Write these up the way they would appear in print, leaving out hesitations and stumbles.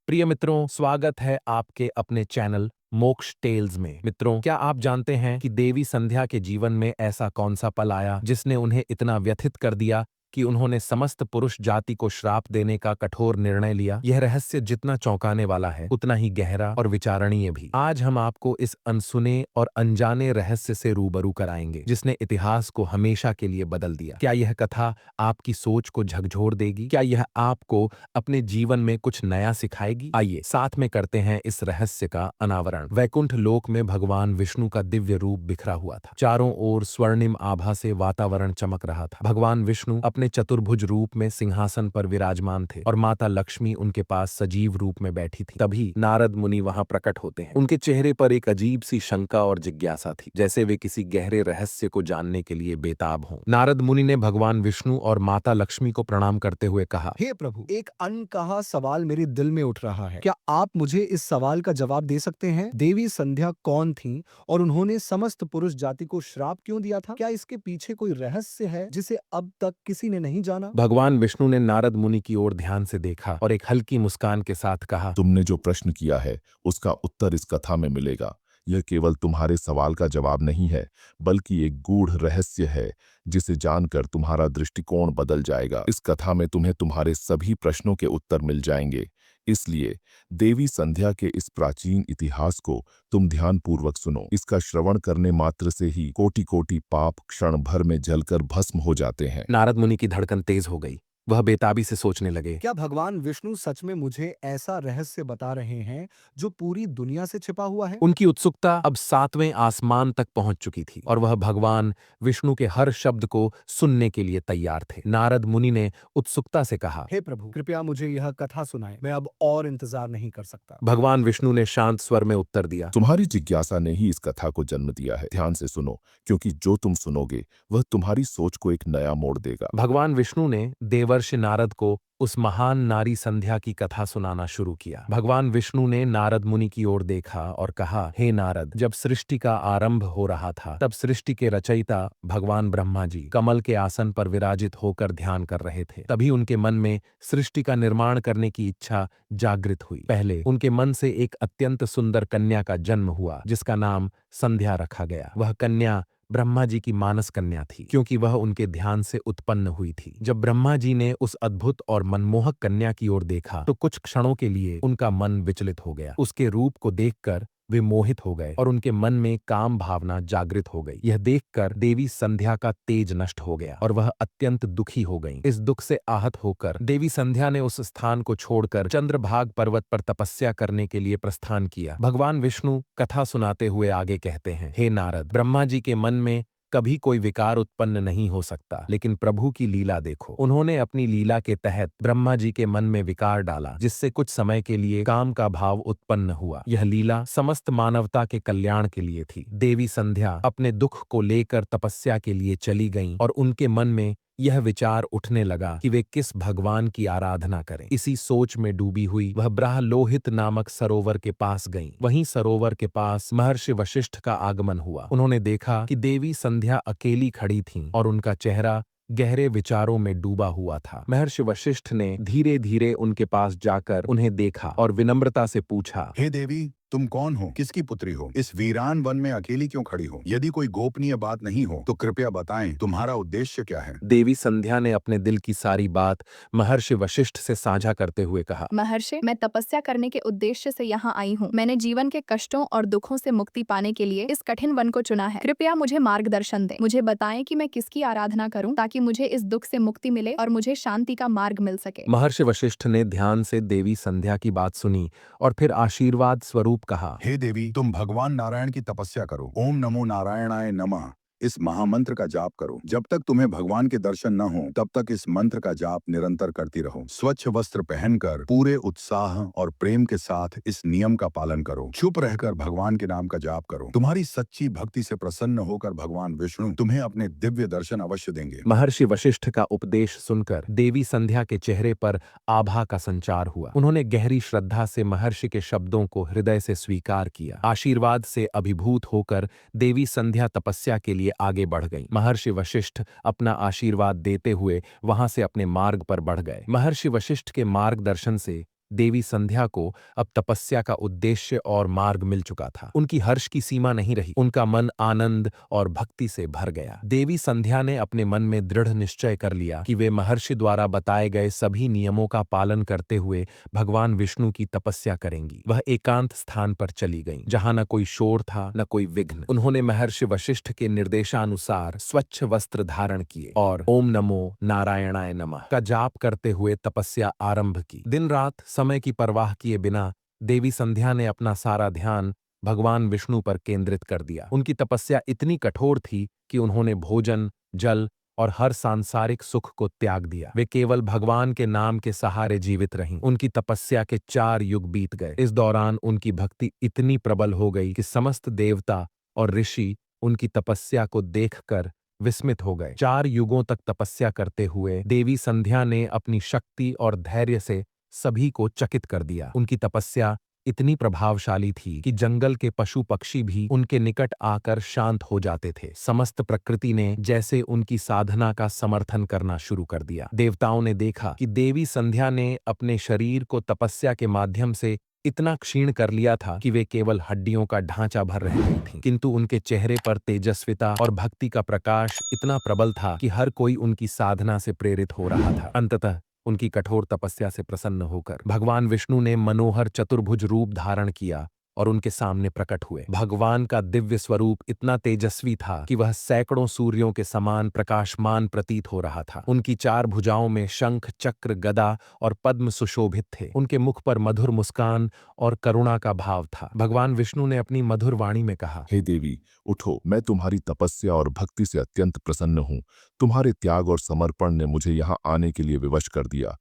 प्रिय मित्रों, स्वागत है आपके अपने चैनल मोक्ष टेल्स में। मित्रों, क्या आप जानते हैं कि देवी संध्या के जीवन में ऐसा कौन सा पल आया जिसने उन्हें इतना व्यथित कर दिया कि उन्होंने समस्त पुरुष जाति को श्राप देने का कठोर निर्णय लिया? यह रहस्य जितना चौंकाने वाला है, उतना ही गहरा और विचारणीय भी। आज हम आपको इस अनसुने और अनजाने रहस्य से रूबरू कराएंगे जिसने इतिहास को हमेशा के लिए बदल दिया। क्या यह कथा आपकी सोच को झकझोर देगी? क्या यह आपको अपने जीवन में कुछ नया सिखाएगी? आइए साथ में करते हैं इस रहस्य का अनावरण। वैकुंठ लोक में भगवान विष्णु का दिव्य रूप बिखरा हुआ था। चारों ओर स्वर्णिम आभा से वातावरण चमक रहा था। भगवान विष्णु अपने चतुर्भुज रूप में सिंहासन पर विराजमान थे और माता लक्ष्मी उनके पास सजीव रूप में बैठी थी। तभी नारद मुनि वहां प्रकट होते हैं। उनके चेहरे पर एक अजीब सी शंका और जिज्ञासा थी, जैसे वे किसी गहरे रहस्य को जानने के लिए बेताब हों। नारद मुनि ने भगवान विष्णु और माता लक्ष्मी को प्रणाम करते हुए कहा, हे प्रभु, एक अनकहा सवाल मेरे दिल में उठ रहा है। क्या आप मुझे इस सवाल का जवाब दे सकते हैं? देवी संध्या कौन थीं और उन्होंने समस्त पुरुष जाति को श्राप क्यों दिया था? क्या इसके पीछे कोई रहस्य है जिसे अब तक किसी ने नहीं जाना? भगवान विष्णु ने नारद मुनि की ओर ध्यान से देखा और एक हल्की मुस्कान के साथ कहा, तुमने जो प्रश्न किया है उसका उत्तर इस कथा में मिलेगा। यह केवल तुम्हारे सवाल का जवाब नहीं है, बल्कि एक गूढ़ रहस्य है जिसे जानकर तुम्हारा दृष्टिकोण बदल जाएगा। इस कथा में तुम्हें तुम्हारे सभी प्रश्नों के उत्तर मिल जाएंगे। इसलिए देवी संध्या के इस प्राचीन इतिहास को तुम ध्यानपूर्वक सुनो। इसका श्रवण करने मात्र से ही कोटि कोटि पाप क्षण भर में जलकर भस्म हो जाते हैं। नारद मुनि की धड़कन तेज हो गई। वह बेताबी से सोचने लगे। क्या भगवान विष्णु सच में मुझे ऐसा रहस्य बता रहे हैं जो पूरी दुनिया से छिपा हुआ है? उनकी उत्सुकता अब सातवें आसमान तक पहुंच चुकी थी और वह भगवान विष्णु के हर शब्द को सुनने के लिए तैयार थे। नारद मुनि ने उत्सुकता से कहा, हे प्रभु, कृपया मुझे यह कथा सुनाएं। मैं अब और इंतजार नहीं कर सकता। भगवान विष्णु ने शांत स्वर में उत्तर दिया, तुम्हारी जिज्ञासा ने ही इस कथा को जन्म दिया है। ध्यान से सुनो, क्योंकि जो तुम सुनोगे वह तुम्हारी सोच को एक नया मोड़ देगा। भगवान विष्णु ने देवर्षि नारद को उस महान नारी संध्या की कथा सुनाना शुरू किया। भगवान विष्णु ने नारद मुनि की ओर देखा और कहा, हे नारद, जब सृष्टि का आरंभ हो रहा था तब सृष्टि के रचयिता भगवान ब्रह्मा जी कमल के आसन पर विराजित होकर ध्यान कर रहे थे। तभी उनके मन में सृष्टि का निर्माण करने की इच्छा जागृत हुई। पहले उनके मन से एक अत्यंत सुंदर कन्या का जन्म हुआ जिसका नाम संध्या रखा गया। वह कन्या ब्रह्मा जी की मानस कन्या थी, क्योंकि वह उनके ध्यान से उत्पन्न हुई थी। जब ब्रह्मा जी ने उस अद्भुत और मनमोहक कन्या की ओर देखा तो कुछ क्षणों के लिए उनका मन विचलित हो गया। उसके रूप को देखकर वे मोहित हो गए और उनके मन में काम भावना जागृत हो गई। यह देखकर देवी संध्या का तेज नष्ट हो गया और वह अत्यंत दुखी हो गईं। इस दुख से आहत होकर देवी संध्या ने उस स्थान को छोड़कर चंद्रभाग पर्वत पर तपस्या करने के लिए प्रस्थान किया। भगवान विष्णु कथा सुनाते हुए आगे कहते हैं, हे नारद, ब्रह्मा जी के मन में कभी कोई विकार उत्पन्न नहीं हो सकता, लेकिन प्रभु की लीला देखो। उन्होंने अपनी लीला के तहत ब्रह्मा जी के मन में विकार डाला, जिससे कुछ समय के लिए काम का भाव उत्पन्न हुआ। यह लीला समस्त मानवता के कल्याण के लिए थी। देवी संध्या अपने दुख को लेकर तपस्या के लिए चली गईं और उनके मन में यह विचार उठने लगा कि वे किस भगवान की आराधना करें। इसी सोच में डूबी हुई वह ब्राह्लोहित नामक सरोवर के पास गईं। वहीं सरोवर के पास महर्षि वशिष्ठ का आगमन हुआ। उन्होंने देखा कि देवी संध्या अकेली खड़ी थीं और उनका चेहरा गहरे विचारों में डूबा हुआ था। महर्षि वशिष्ठ ने धीरे धीरे उनके पास जाकर उन्हें देखा और विनम्रता से पूछा, हे देवी, तुम कौन हो? किसकी पुत्री हो? इस वीरान वन में अकेली क्यों खड़ी हो? यदि कोई गोपनीय बात नहीं हो तो कृपया बताएं, तुम्हारा उद्देश्य क्या है? देवी संध्या ने अपने दिल की सारी बात महर्षि वशिष्ठ से साझा करते हुए कहा, महर्षि, मैं तपस्या करने के उद्देश्य से यहाँ आई हूँ। मैंने जीवन के कष्टों और दुखों से मुक्ति पाने के लिए इस कठिन वन को चुना है। कृपया मुझे मार्गदर्शन दें। मुझे बताएं कि मैं किसकी आराधना करूं ताकि मुझे इस दुख से मुक्ति मिले और मुझे शांति का मार्ग मिल सके। महर्षि वशिष्ठ ने ध्यान से देवी संध्या की बात सुनी और फिर आशीर्वाद स्वरूप कहा, हे देवी, तुम भगवान नारायण की तपस्या करो। ओम नमो नारायणाय नमः इस महामंत्र का जाप करो। जब तक तुम्हें भगवान के दर्शन न हो तब तक इस मंत्र का जाप निरंतर करती रहो। स्वच्छ वस्त्र पहनकर पूरे उत्साह और प्रेम के साथ इस नियम का पालन करो। चुप रहकर भगवान के नाम का जाप करो। तुम्हारी सच्ची भक्ति से प्रसन्न होकर भगवान विष्णु तुम्हें अपने दिव्य दर्शन अवश्य देंगे। महर्षि वशिष्ठ का उपदेश सुनकर देवी संध्या के चेहरे पर आभा का संचार हुआ। उन्होंने गहरी श्रद्धा से महर्षि के शब्दों को हृदय से स्वीकार किया। आशीर्वाद से अभिभूत होकर देवी संध्या तपस्या के लिए आगे बढ़ गईं। महर्षि वशिष्ठ अपना आशीर्वाद देते हुए वहां से अपने मार्ग पर बढ़ गए। महर्षि वशिष्ठ के मार्गदर्शन से देवी संध्या को अब तपस्या का उद्देश्य और मार्ग मिल चुका था। उनकी हर्ष की सीमा नहीं रही, उनका मन आनंद और भक्ति से भर गया। देवी संध्या ने अपने मन में दृढ़ निश्चय कर लिया कि वे महर्षि द्वारा बताए गए सभी नियमों का पालन करते हुए भगवान विष्णु की तपस्या करेंगी। वह एकांत स्थान पर चली गईं, जहां न कोई शोर था न कोई विघ्न। उन्होंने महर्षि वशिष्ठ के निर्देशानुसार स्वच्छ वस्त्र धारण किए और ओम नमो नारायणाय नमः का जाप करते हुए तपस्या आरंभ की। दिन रात समय की परवाह किए बिना देवी संध्या ने अपना सारा ध्यान भगवान विष्णु पर केंद्रित कर दिया। उनकी तपस्या इतनी कठोर थी कि उन्होंने भोजन, जल और हर सांसारिक सुख को त्याग दिया। वे केवल भगवान के नाम के सहारे जीवित रहीं। उनकी तपस्या के 4 युग बीत गए। इस दौरान उनकी भक्ति इतनी प्रबल हो गई कि समस्त देवता और ऋषि उनकी तपस्या को देखकर विस्मित हो गए। 4 युगों तक तपस्या करते हुए देवी संध्या ने अपनी शक्ति और धैर्य से सभी को चकित कर दिया। उनकी तपस्या इतनी प्रभावशाली थी कि जंगल के पशु पक्षी भी उनके निकट आकर शांत हो जाते थे। समस्त प्रकृति ने जैसे उनकी साधना का समर्थन करना शुरू कर दिया। देवताओं ने देखा कि देवी संध्या ने अपने शरीर को तपस्या के माध्यम से इतना क्षीण कर लिया था कि वे केवल हड्डियों का ढांचा भर रह गई थीं। किंतु उनके चेहरे पर तेजस्विता और भक्ति का प्रकाश इतना प्रबल था कि हर कोई उनकी साधना से प्रेरित हो रहा था। अंततः उनकी कठोर तपस्या से प्रसन्न होकर भगवान विष्णु ने मनोहर चतुर्भुज रूप धारण किया और उनके सामने प्रकट हुए। भगवान का दिव्य स्वरूप इतना तेजस्वी था कि वह सैकड़ों सूर्यों के समान प्रकाशमान प्रतीत हो रहा था। उनकी 4 भुजाओं में शंख, चक्र, गदा और पद्म सुशोभित थे। उनके मुख पर मधुर मुस्कान और करुणा का भाव था। भगवान विष्णु ने अपनी मधुर वाणी में कहा, हे देवी, उठो, मैं तुम्हारी तपस्या और भक्ति से अत्यंत प्रसन्न हूँ। तुम्हारे त्याग और समर्पण ने मुझे यहाँ आने के लिए विवश कर दिया।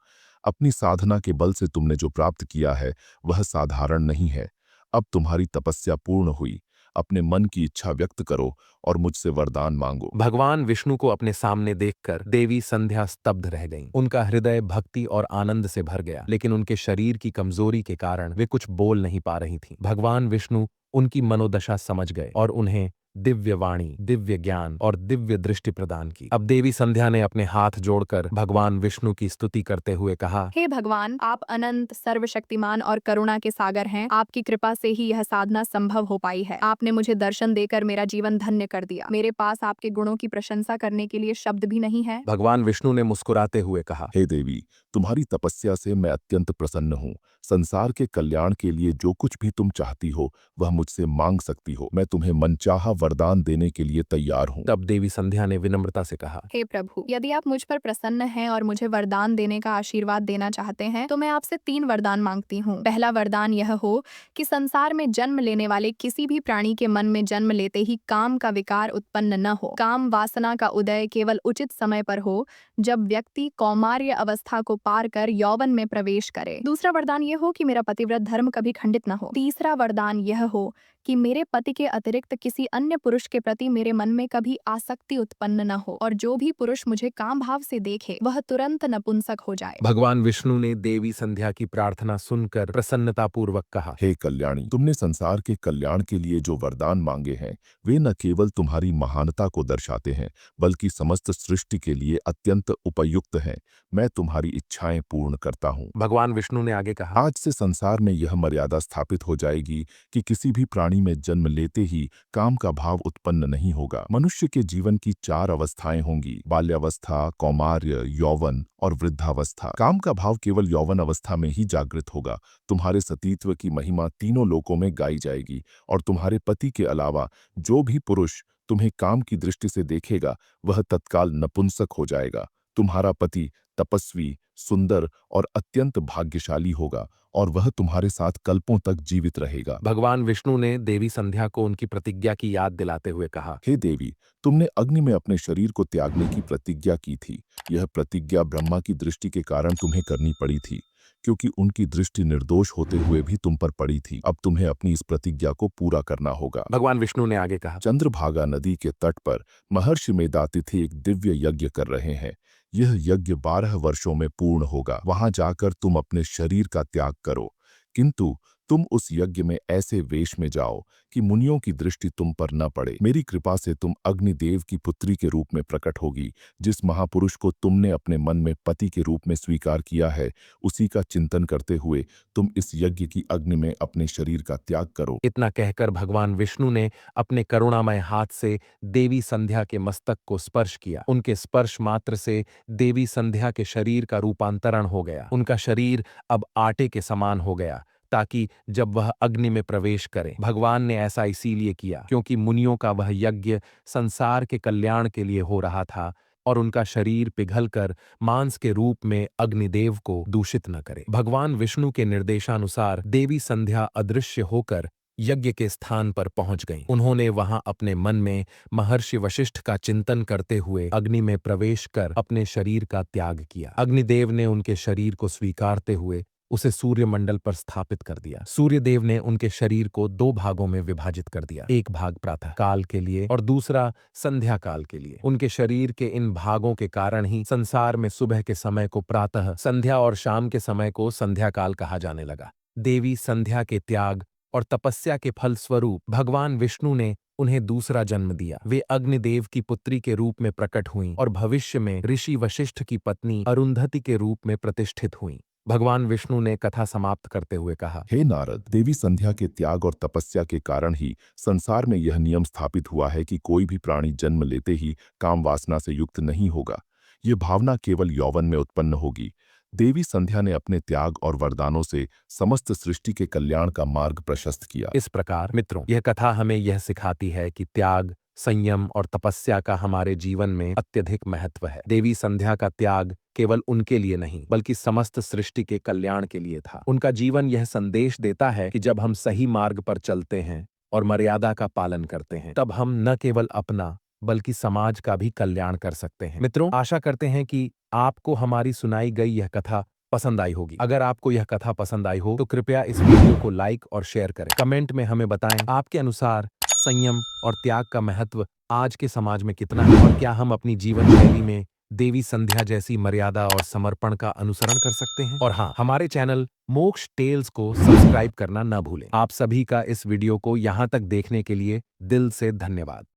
अपनी साधना के बल से तुमने जो प्राप्त किया है वह साधारण नहीं है। अब तुम्हारी तपस्या पूर्ण हुई। अपने मन की इच्छा व्यक्त करो और मुझसे वरदान मांगो। भगवान विष्णु को अपने सामने देखकर देवी संध्या स्तब्ध रह गईं। उनका हृदय भक्ति और आनंद से भर गया, लेकिन उनके शरीर की कमजोरी के कारण वे कुछ बोल नहीं पा रही थीं। भगवान विष्णु उनकी मनोदशा समझ गए और उन्हें दिव्य वाणी, दिव्य ज्ञान और दिव्य दृष्टि प्रदान की। अब देवी संध्या ने अपने हाथ जोड़कर भगवान विष्णु की स्तुति करते हुए कहा, हे भगवान, आप अनंत, सर्वशक्तिमान और करुणा के सागर हैं। आपकी कृपा से ही यह साधना संभव हो पाई है। आपने मुझे दर्शन देकर मेरा जीवन धन्य कर दिया। मेरे पास आपके गुणों की प्रशंसा करने के लिए शब्द भी नहीं है। भगवान विष्णु ने मुस्कुराते हुए कहा, हे देवी, तुम्हारी तपस्या से मैं अत्यंत प्रसन्न हूँ। संसार के कल्याण के लिए जो कुछ भी तुम चाहती हो वह मुझसे मांग सकती हो। मैं तुम्हें मनचाहा वरदान देने के लिए तैयार हूँ। तब देवी संध्या ने विनम्रता से कहा, हे प्रभु, यदि आप मुझ पर प्रसन्न हैं और मुझे वरदान देने का आशीर्वाद देना चाहते हैं तो मैं आपसे 3 वरदान मांगती हूँ। पहला वरदान यह हो कि संसार में जन्म लेने वाले किसी भी प्राणी के मन में जन्म लेते ही काम का विकार उत्पन्न न हो। काम वासना का उदय केवल उचित समय पर हो, जब व्यक्ति कौमार्य अवस्था को पार कर यौवन में प्रवेश करे। दूसरा वरदान यह हो कि मेरा पतिव्रत धर्म कभी खंडित न हो। तीसरा वरदान यह हो कि मेरे पति के अतिरिक्त किसी अन्य पुरुष के प्रति मेरे मन में कभी आसक्ति उत्पन्न न हो और जो भी पुरुष मुझे काम भाव से देखे वह तुरंत नपुंसक हो जाए। भगवान विष्णु ने देवी संध्या की प्रार्थना सुनकर प्रसन्नतापूर्वक कहा, हे कल्याणी, तुमने संसार के कल्याण के लिए जो वरदान मांगे हैं वे न केवल तुम्हारी महानता को दर्शाते हैं बल्कि समस्त सृष्टि के लिए अत्यंत उपयुक्त हैं। मैं तुम्हारी इच्छाएं पूर्ण करता हूँ। भगवान विष्णु ने आगे कहा, आज से संसार में यह मर्यादा स्थापित हो जाएगी कि किसी भी प्राणी में जन्म लेते ही काम का भाव उत्पन्न नहीं होगा। मनुष्य के जीवन की 4 अवस्थाएं होंगी: बाल्यावस्था, कौमार्य, यौवन और वृद्धावस्था। काम का भाव केवल यौवन अवस्था में ही जागृत होगा। तुम्हारे सतीत्व की महिमा तीनों लोकों में गाई जाएगी और तुम्हारे पति के अलावा जो भी पुरुष तुम्हें काम की दृष्टि से देखेगा वह तत्काल नपुंसक हो जाएगा। तुम्हारा पति तपस्वी, सुंदर और अत्यंत भाग्यशाली होगा और वह तुम्हारे साथ कल्पों तक जीवित रहेगा। भगवान विष्णु ने देवी संध्या को उनकी प्रतिज्ञा की याद दिलाते हुए कहा, हे देवी, तुमने अग्नि में अपने शरीर को त्यागने की प्रतिज्ञा की थी। यह प्रतिज्ञा ब्रह्मा की दृष्टि के कारण तुम्हें करनी पड़ी थी, क्योंकि उनकी दृष्टि निर्दोष होते हुए भी तुम पर पड़ी थी। अब तुम्हें अपनी इस प्रतिज्ञा को पूरा करना होगा। भगवान विष्णु ने आगे कहा, चंद्रभागा नदी के तट पर महर्षि मेधातिथि एक दिव्य यज्ञ कर रहे हैं। यह यज्ञ 12 वर्षों में पूर्ण होगा। वहां जाकर तुम अपने शरीर का त्याग करो, किंतु तुम उस यज्ञ में ऐसे वेश में जाओ कि मुनियों की दृष्टि तुम पर न पड़े। मेरी कृपा से तुम अग्निदेव की पुत्री के रूप में प्रकट होगी। जिस महापुरुष को तुमने अपने मन में पति के रूप में स्वीकार किया है, उसी का चिंतन करते हुए तुम इस यज्ञ की अग्नि में अपने शरीर का त्याग करो। इतना कहकर भगवान विष्णु ने अपने करुणामय हाथ से देवी संध्या के मस्तक को स्पर्श किया। उनके स्पर्श मात्र से देवी संध्या के शरीर का रूपांतरण हो गया। उनका शरीर अब आटे के समान हो गया, ताकि जब वह अग्नि में प्रवेश करे। भगवान ने ऐसा इसीलिए किया क्योंकि मुनियों का वह यज्ञ संसार के कल्याण के लिए हो रहा था और उनका शरीर पिघलकर मांस के रूप में अग्निदेव को दूषित न करे। भगवान विष्णु के निर्देशानुसार देवी संध्या अदृश्य होकर यज्ञ के स्थान पर पहुंच गईं। उन्होंने वहां अपने मन में महर्षि वशिष्ठ का चिंतन करते हुए अग्नि में प्रवेश कर अपने शरीर का त्याग किया। अग्निदेव ने उनके शरीर को स्वीकारते हुए उसे सूर्यमंडल पर स्थापित कर दिया। सूर्यदेव ने उनके शरीर को 2 भागों में विभाजित कर दिया, एक भाग प्रातः काल के लिए और दूसरा संध्या काल के लिए। उनके शरीर के इन भागों के कारण ही संसार में सुबह के समय को प्रातः, संध्या और शाम के समय को संध्या काल कहा जाने लगा। देवी संध्या के त्याग और तपस्या के फलस्वरूप भगवान विष्णु ने उन्हें दूसरा जन्म दिया। वे अग्निदेव की पुत्री के रूप में प्रकट हुईं और भविष्य में ऋषि वशिष्ठ की पत्नी अरुंधति के रूप में प्रतिष्ठित हुईं। भगवान विष्णु ने कथा समाप्त करते हुए कहा, हे नारद, देवी संध्या के त्याग और तपस्या के कारण ही संसार में यह नियम स्थापित हुआ है कि कोई भी प्राणी जन्म लेते ही काम वासना से युक्त नहीं होगा। ये भावना केवल यौवन में उत्पन्न होगी। देवी संध्या ने अपने त्याग और वरदानों से समस्त सृष्टि के कल्याण का मार्ग प्रशस्त किया। इस प्रकार मित्रों, यह कथा हमें यह सिखाती है कि त्याग, संयम और तपस्या का हमारे जीवन में अत्यधिक महत्व है। देवी संध्या का त्याग केवल उनके लिए नहीं बल्कि समस्त सृष्टि के कल्याण के लिए था। उनका जीवन यह संदेश देता है कि जब हम सही मार्ग पर चलते हैं और मर्यादा का पालन करते हैं, तब हम न केवल अपना बल्कि समाज का भी कल्याण कर सकते हैं। मित्रों, आशा करते हैं कि आपको हमारी सुनाई गई यह कथा पसंद आई होगी। अगर आपको यह कथा पसंद आई हो तो कृपया इस वीडियो को लाइक और शेयर करें। कमेंट में हमें बताएं आपके अनुसार संयम और त्याग का महत्व आज के समाज में कितना है और क्या हम अपनी जीवन शैली में देवी संध्या जैसी मर्यादा और समर्पण का अनुसरण कर सकते हैं। और हाँ, हमारे चैनल मोक्ष टेल्स को सब्सक्राइब करना न भूलें। आप सभी का इस वीडियो को यहाँ तक देखने के लिए दिल से धन्यवाद।